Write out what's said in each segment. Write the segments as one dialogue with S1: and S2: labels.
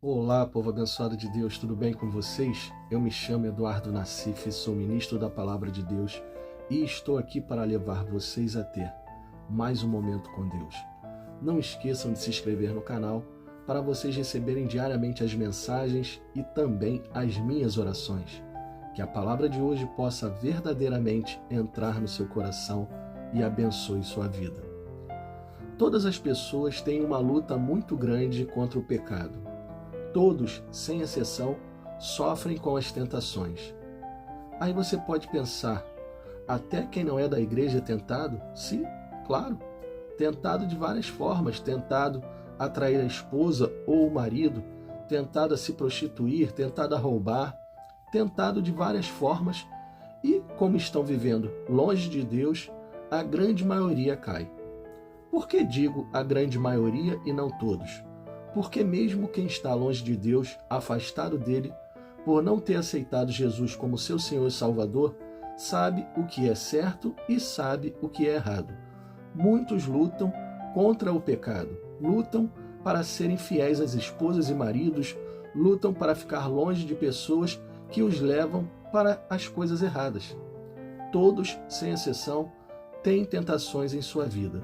S1: Olá, povo abençoado de Deus, tudo bem com vocês? Eu me chamo Eduardo Nassif, sou ministro da Palavra de Deus e estou aqui para levar vocês a ter mais um momento com Deus. Não esqueçam de se inscrever no canal para vocês receberem diariamente as mensagens e também as minhas orações. Que a palavra de hoje possa verdadeiramente entrar no seu coração e abençoe sua vida. Todas as pessoas têm uma luta muito grande contra o pecado. Todos, sem exceção, sofrem com as tentações. Aí você pode pensar, até quem não é da igreja é tentado? Sim, claro. Tentado de várias formas, tentado a trair a esposa ou o marido, tentado a se prostituir, tentado a roubar, tentado de várias formas e, como estão vivendo longe de Deus, a grande maioria cai. Por que digo a grande maioria e não todos? Porque mesmo quem está longe de Deus, afastado dele, por não ter aceitado Jesus como seu Senhor e Salvador, sabe o que é certo e sabe o que é errado. Muitos lutam contra o pecado, lutam para serem fiéis às esposas e maridos, lutam para ficar longe de pessoas que os levam para as coisas erradas. Todos, sem exceção, têm tentações em sua vida.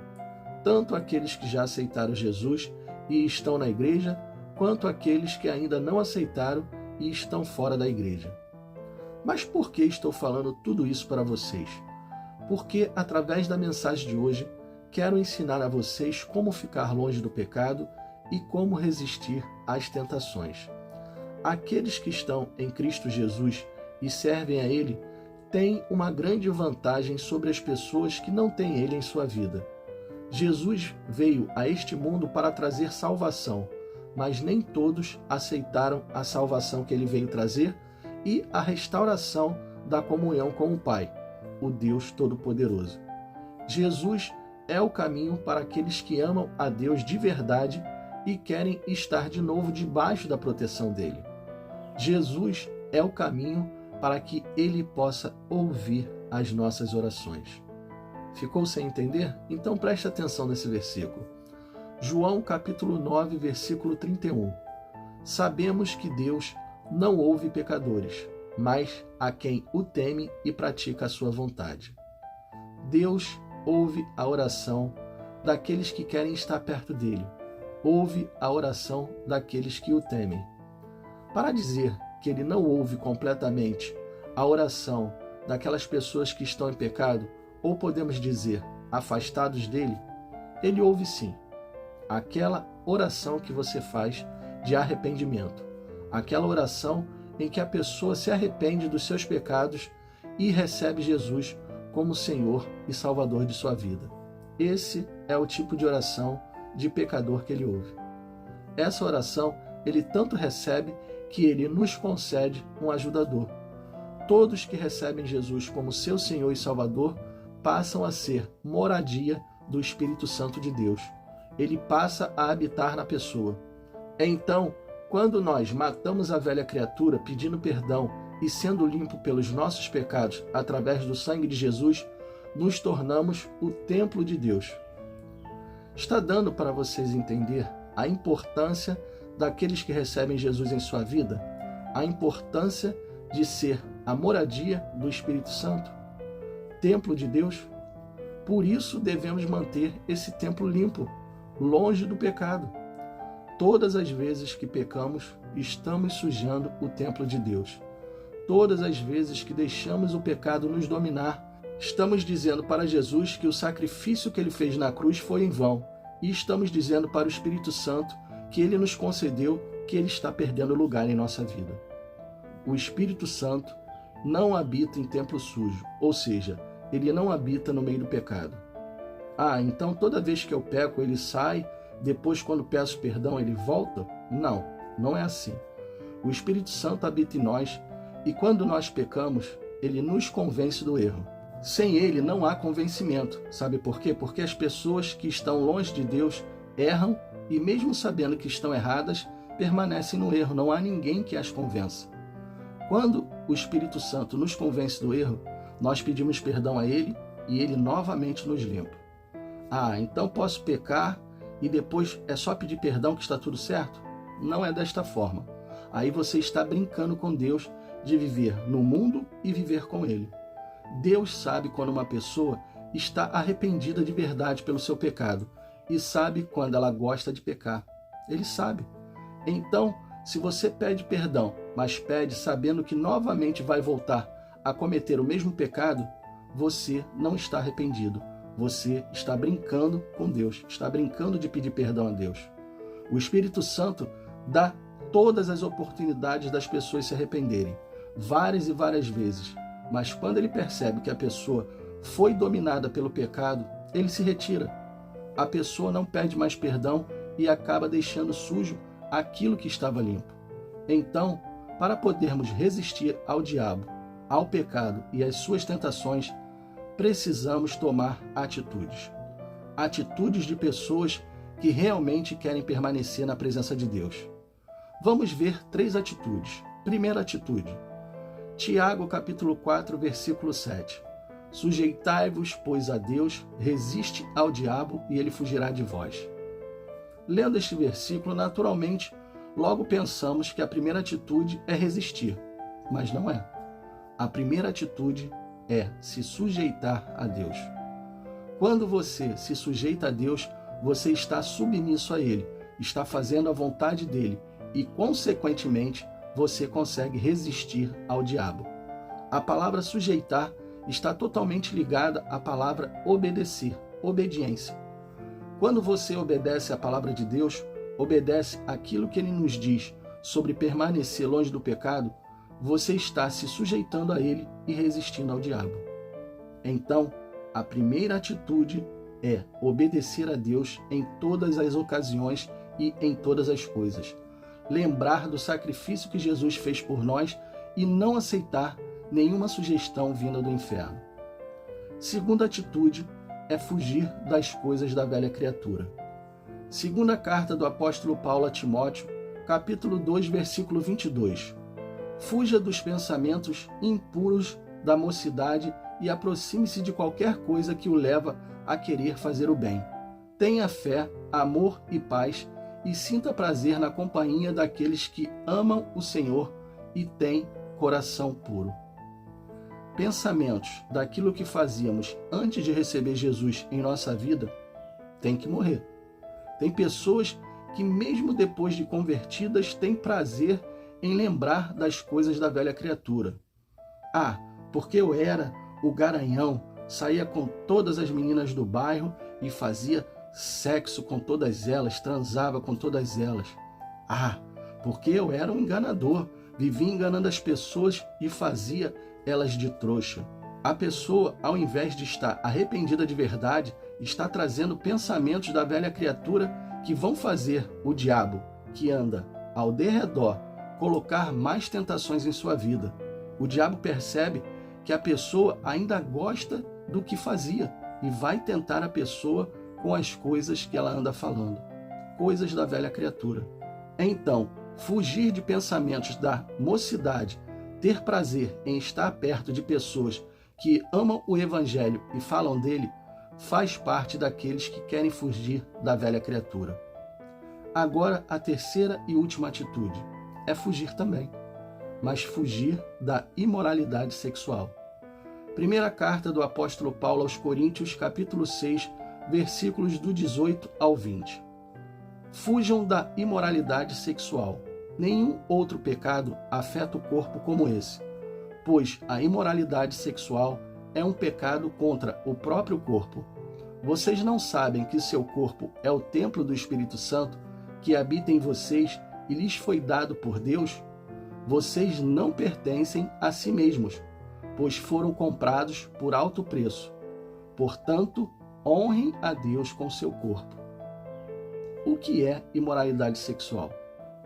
S1: Tanto aqueles que já aceitaram Jesus e estão na igreja, quanto aqueles que ainda não aceitaram e estão fora da igreja. Mas por que estou falando tudo isso para vocês? Porque, através da mensagem de hoje, quero ensinar a vocês como ficar longe do pecado e como resistir às tentações. Aqueles que estão em Cristo Jesus e servem a Ele têm uma grande vantagem sobre as pessoas que não têm Ele em sua vida. Jesus veio a este mundo para trazer salvação, mas nem todos aceitaram a salvação que ele veio trazer e a restauração da comunhão com o Pai, o Deus Todo-Poderoso. Jesus é o caminho para aqueles que amam a Deus de verdade e querem estar de novo debaixo da proteção dele. Jesus é o caminho para que ele possa ouvir as nossas orações. Ficou sem entender? Então preste atenção nesse versículo. João capítulo 9, versículo 31. Sabemos que Deus não ouve pecadores, mas a quem o teme e pratica a sua vontade. Deus ouve a oração daqueles que querem estar perto dele. Ouve a oração daqueles que o temem. Para dizer que ele não ouve completamente a oração daquelas pessoas que estão em pecado, ou podemos dizer, afastados dele, ele ouve sim aquela oração que você faz de arrependimento, aquela oração em que a pessoa se arrepende dos seus pecados e recebe Jesus como Senhor e Salvador de sua vida. Esse é o tipo de oração de pecador que ele ouve. Essa oração ele tanto recebe que ele nos concede um ajudador. Todos que recebem Jesus como seu Senhor e Salvador passam a ser moradia do Espírito Santo de Deus. Ele passa a habitar na pessoa. Então, quando nós matamos a velha criatura pedindo perdão e sendo limpo pelos nossos pecados através do sangue de Jesus, nos tornamos o templo de Deus. Está dando para vocês entender a importância daqueles que recebem Jesus em sua vida? A importância de ser a moradia do Espírito Santo? Templo de Deus? Por isso devemos manter esse templo limpo, longe do pecado. Todas as vezes que pecamos, estamos sujando o templo de Deus. Todas as vezes que deixamos o pecado nos dominar, estamos dizendo para Jesus que o sacrifício que ele fez na cruz foi em vão, e estamos dizendo para o Espírito Santo que ele nos concedeu que ele está perdendo lugar em nossa vida. O Espírito Santo não habita em templo sujo, ou seja, ele não habita no meio do pecado. Ah, então toda vez que eu peco ele sai, depois quando peço perdão ele volta? Não, não é assim. O Espírito Santo habita em nós e quando nós pecamos, ele nos convence do erro. Sem ele não há convencimento. Sabe por quê? Porque as pessoas que estão longe de Deus erram e mesmo sabendo que estão erradas, permanecem no erro. Não há ninguém que as convença. Quando o Espírito Santo nos convence do erro, nós pedimos perdão a ele e ele novamente nos limpa. Ah, então posso pecar e depois é só pedir perdão que está tudo certo? Não é desta forma. Aí você está brincando com Deus de viver no mundo e viver com Ele. Deus sabe quando uma pessoa está arrependida de verdade pelo seu pecado e sabe quando ela gosta de pecar. Ele sabe. Então, se você pede perdão, mas pede sabendo que novamente vai voltar a cometer o mesmo pecado, você não está arrependido. Você está brincando com Deus, está brincando de pedir perdão a Deus. O Espírito Santo dá todas as oportunidades das pessoas se arrependerem, várias e várias vezes. Mas quando ele percebe que a pessoa foi dominada pelo pecado, ele se retira. A pessoa não pede mais perdão e acaba deixando sujo aquilo que estava limpo. Então, para podermos resistir ao diabo, ao pecado e às suas tentações, precisamos tomar atitudes. Atitudes de pessoas que realmente querem permanecer na presença de Deus. Vamos ver 3 atitudes. Primeira atitude. Tiago capítulo 4, versículo 7. Sujeitai-vos, pois, a Deus, resiste ao diabo e ele fugirá de vós. Lendo este versículo, naturalmente, logo pensamos que a primeira atitude é resistir, mas não é. A primeira atitude é se sujeitar a Deus. Quando você se sujeita a Deus, você está submisso a Ele, está fazendo a vontade dEle e, consequentemente, você consegue resistir ao diabo. A palavra sujeitar está totalmente ligada à palavra obedecer, obediência. Quando você obedece à palavra de Deus, obedece aquilo que Ele nos diz sobre permanecer longe do pecado, você está se sujeitando a Ele e resistindo ao diabo. Então, a primeira atitude é obedecer a Deus em todas as ocasiões e em todas as coisas. Lembrar do sacrifício que Jesus fez por nós e não aceitar nenhuma sugestão vinda do inferno. Segunda atitude é fugir das coisas da velha criatura. Segunda carta do apóstolo Paulo a Timóteo, capítulo 2, versículo 22. Fuja dos pensamentos impuros da mocidade e aproxime-se de qualquer coisa que o leva a querer fazer o bem. Tenha fé, amor e paz e sinta prazer na companhia daqueles que amam o Senhor e têm coração puro. Pensamentos daquilo que fazíamos antes de receber Jesus em nossa vida tem que morrer. Tem pessoas que mesmo depois de convertidas têm prazer em lembrar das coisas da velha criatura. Ah, porque eu era o garanhão, saía com todas as meninas do bairro e fazia sexo com todas elas, transava com todas elas. Ah, porque eu era um enganador, vivia enganando as pessoas e fazia elas de trouxa. A pessoa, ao invés de estar arrependida de verdade, está trazendo pensamentos da velha criatura que vão fazer o diabo, que anda ao derredor, colocar mais tentações em sua vida. O diabo percebe que a pessoa ainda gosta do que fazia e vai tentar a pessoa com as coisas que ela anda falando, coisas da velha criatura. Então, fugir de pensamentos da mocidade, ter prazer em estar perto de pessoas que amam o Evangelho e falam dele, faz parte daqueles que querem fugir da velha criatura. Agora, a terceira e última atitude é fugir também, mas fugir da imoralidade sexual. Primeira carta do apóstolo Paulo aos Coríntios, capítulo 6, versículos do 18 ao 20. Fujam da imoralidade sexual. Nenhum outro pecado afeta o corpo como esse, pois a imoralidade sexual é um pecado contra o próprio corpo. Vocês não sabem que seu corpo é o templo do Espírito Santo, que habita em vocês e lhes foi dado por Deus? Vocês não pertencem a si mesmos, pois foram comprados por alto preço. Portanto, honrem a Deus com seu corpo. O que é imoralidade sexual?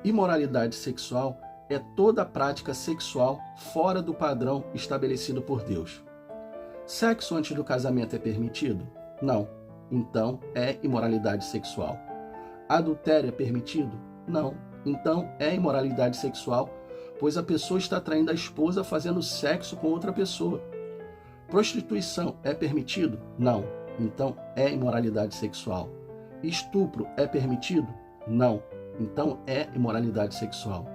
S1: Imoralidade sexual é toda prática sexual fora do padrão estabelecido por Deus. Sexo antes do casamento é permitido? Não. Então é imoralidade sexual. Adultério é permitido? Não. Então é imoralidade sexual, pois a pessoa está traindo a esposa fazendo sexo com outra pessoa. Prostituição é permitido? Não. Então é imoralidade sexual. Estupro é permitido? Não. Então é imoralidade sexual.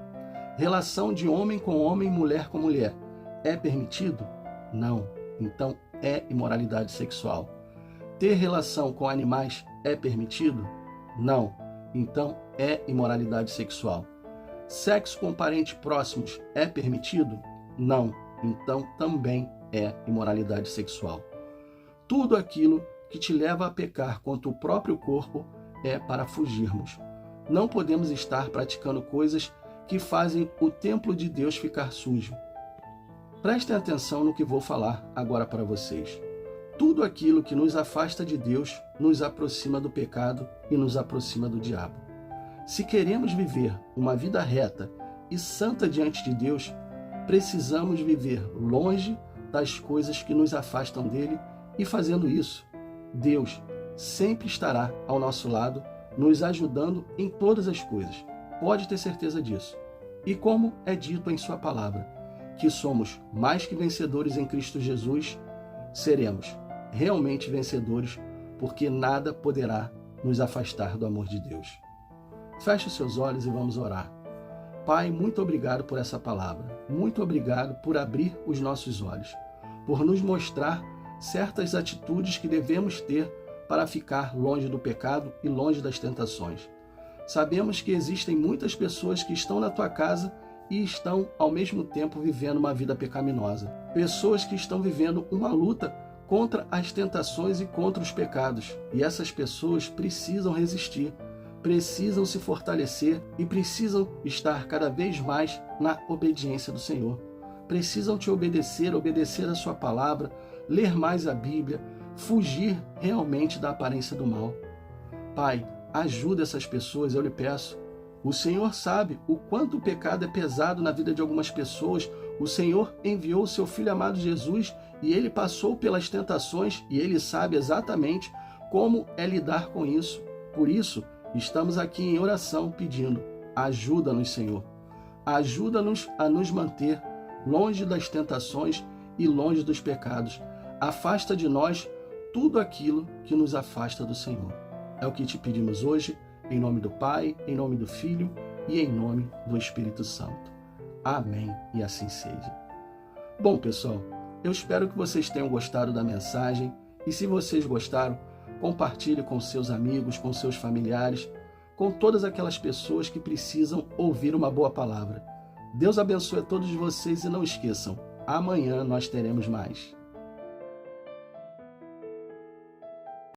S1: Relação de homem com homem, mulher com mulher é permitido? Não. Então é imoralidade sexual. Ter relação com animais é permitido? Não. Então é imoralidade sexual. Sexo com parentes próximos é permitido? Não. Então também é imoralidade sexual. Tudo aquilo que te leva a pecar contra o próprio corpo é para fugirmos. Não podemos estar praticando coisas que fazem o templo de Deus ficar sujo. Prestem atenção no que vou falar agora para vocês. Tudo aquilo que nos afasta de Deus nos aproxima do pecado e nos aproxima do diabo. Se queremos viver uma vida reta e santa diante de Deus, precisamos viver longe das coisas que nos afastam dele, e fazendo isso, Deus sempre estará ao nosso lado, nos ajudando em todas as coisas. Pode ter certeza disso. E como é dito em sua palavra, que somos mais que vencedores em Cristo Jesus, seremos realmente vencedores, porque nada poderá nos afastar do amor de Deus. Feche os seus olhos e vamos orar. Pai, muito obrigado por essa palavra. Muito obrigado por abrir os nossos olhos, por nos mostrar certas atitudes que devemos ter para ficar longe do pecado e longe das tentações. Sabemos que existem muitas pessoas que estão na tua casa e estão ao mesmo tempo vivendo uma vida pecaminosa. Pessoas que estão vivendo uma luta contra as tentações e contra os pecados. E essas pessoas precisam resistir, precisam se fortalecer e precisam estar cada vez mais na obediência do Senhor. Precisam te obedecer a sua palavra, ler mais a Bíblia, fugir realmente da aparência do mal. Pai, ajuda essas pessoas, eu lhe peço. O Senhor sabe o quanto o pecado é pesado na vida de algumas pessoas. O Senhor enviou o seu Filho amado Jesus e ele passou pelas tentações e ele sabe exatamente como é lidar com isso. Por isso, estamos aqui em oração pedindo: ajuda-nos, Senhor. Ajuda-nos a nos manter longe das tentações e longe dos pecados. Afasta de nós tudo aquilo que nos afasta do Senhor. É o que te pedimos hoje, em nome do Pai, em nome do Filho e em nome do Espírito Santo. Amém, e assim seja. Bom, pessoal, eu espero que vocês tenham gostado da mensagem e se vocês gostaram, compartilhe com seus amigos, com seus familiares, com todas aquelas pessoas que precisam ouvir uma boa palavra. Deus abençoe a todos vocês e não esqueçam, amanhã nós teremos mais.